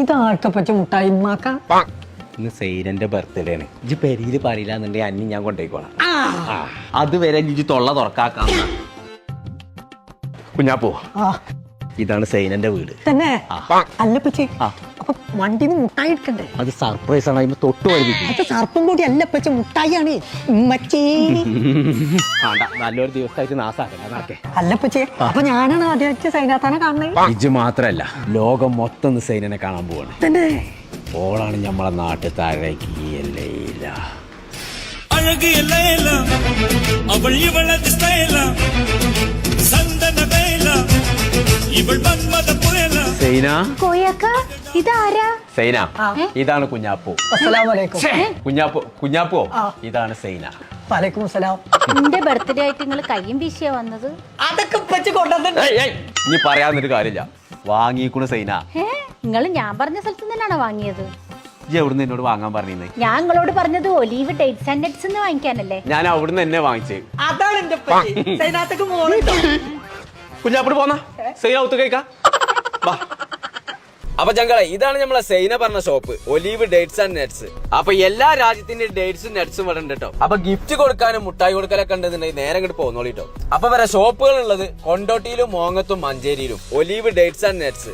ഇതാർക്കെ പറ്റി മുട്ടായി ഉമ്മാക്ക? ഇന്ന് സൈനന്റെ ബർത്ത്ഡേ ആണ്. ഇജ്ജ് പെരിയില് പറയില്ല എന്നുണ്ടെങ്കിൽ അന്നി ഞാൻ കൊണ്ടുപോയിക്കോളാം. അതുവരെ ഇജ്ജ് തൊള്ള തുറക്കാക്കാം. കുഞ്ഞാപ്പോ, ഇതാണ് സൈനന്റെ വീട്. തന്നെ അല്ല പച്ചി, അപ്പൊ വണ്ടിന്ന് മുട്ടായി എടുക്കണ്ടേ? അത് സർപ്രൈസ് ആണ്. അതിന് തൊട്ട് വഴിപ്പിക്കും. അത് സർപ്പം കൂടി അല്ല പച്ച, മുട്ടായിയാണ് ഉമ്മച്ചി. നല്ലൊരു ദിവസമായിട്ട് നാസാക്കേ. അല്ല പച്ചി, അപ്പൊ ഞാനാണ് ആദ്യമായിട്ട് സൈനാത്താനെ കാണുന്നത്. ഇജ്ജ് മാത്രല്ല, ലോകം മൊത്തം സൈനനെ കാണാൻ പോവാണ്. തന്നെ ഓളാണ് നമ്മളെ നാട്ടിൽ താഴേക്ക് അഴകിയ ലൈല അവൾ ഇവളത് സ്റ്റൈല സന്തന വേല ഇവൾ മന്മത പുരല. സൈന, കോയക്ക, ഇതാരാ? സൈന, ഇതാണ് കുഞ്ഞാപ്പു. അസ്സലാമു അലൈക്കും. കുഞ്ഞാപ്പു, ഇതാണ് സൈന. വലൈക്കും അസ്സലാം. എന്റെ ബർത്ത്ഡേ ആയിട്ട് നിങ്ങൾ കയ്യും വീശിയാ വന്നത്? അതൊക്കെ പച്ച കൊണ്ടുവന്നിട്ട് ഇനി പറയാന്നൊരു കാര്യമില്ല. വാങ്ങിക്കൂണ് സൈന. നിങ്ങൾ ഞാൻ പറഞ്ഞ സ്ഥലത്ത് തന്നെയാണോ വാങ്ങിയത്? ഇജ്ജ് എവിടുന്ന് എന്നോട് വാങ്ങാൻ പറഞ്ഞേ? ഞാൻ നിങ്ങളോട് പറഞ്ഞത് ഒലീവ് ഡേറ്റ്സ് ആൻഡ് നട്ട്സ് വാങ്ങിക്കാനല്ലേ? ഞാൻ അവിടുന്ന് എന്നെ വാങ്ങിച്ചേ. അതാണ് എന്റെ പച്ചി. സൈനാത്തക്ക് മോളുണ്ടോ? കുഞ്ഞാപ്പിട്ട് പോന്നാ സൈന ഒത്തു കഴിക്കാം. അപ്പൊ ഞങ്ങളെ ഇതാണ് നമ്മളെ സൈന പറഞ്ഞ shop, olive dates and nuts. അപ്പൊ എല്ലാ രാജ്യത്തിന്റെ ഡേറ്റ്സും നട്ട്സും ഇവിടെ ഉണ്ട് കേട്ടോ. അപ്പൊ ഗിഫ്റ്റ് കൊടുക്കാനും മുട്ടായി കൊടുക്കലൊക്കെ ഉണ്ടെന്നുണ്ടെങ്കിൽ നേരെ ഇങ്ങോട്ട് പോന്നോളിട്ടോ. അപ്പൊ വരെ ഷോപ്പുകൾ ഉള്ളത് കൊണ്ടോട്ടിയിലും മോങ്ങത്തും മഞ്ചേരിയിലും. Olive dates and nuts.